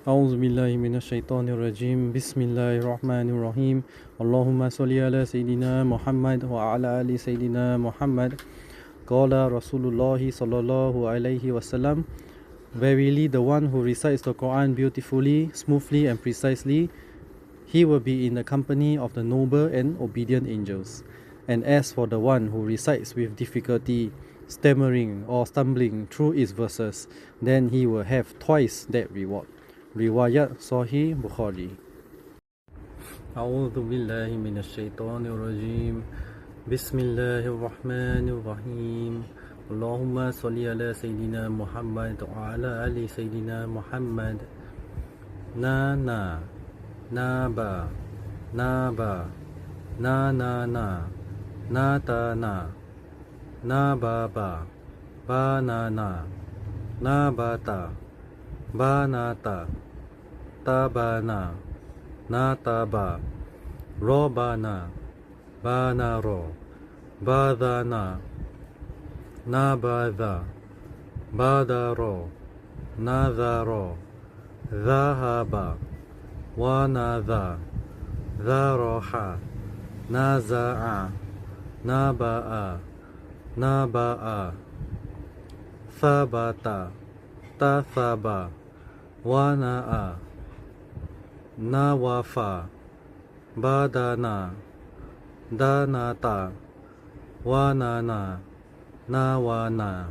أعوذ بالله من الشيطان الرجيم بسم الله الرحمن الرحيم اللهم صل على سيدنا محمد وعلى آل سيدنا محمد قال رسول الله صلى الله عليه وسلم. Verily the one who recites the Quran beautifully, smoothly and precisely, he will be in the company of the noble and obedient angels. And as for the one who recites with difficulty, stammering or stumbling through its verses, then he will have twice that reward. Riwayat Sahih Bukhari. A'udhu billahi minash shaitanir rajim. Bismillahir rahmanir rahim. Allahumma salli ala Sayyidina Muhammad wa ala ali Sayyidina Muhammad. Na na, na ba, na ba, na na na, na ta na, na ba ba, ba na ba ta, ba na ta, ta ba na ta ba, ro ba na ro, ba da na ba da ro, na da ro, ذهب ونذا ذرح نزع نبأ نبأ ثبت تثب ونأى نوفى بدنا دنت وننا نونا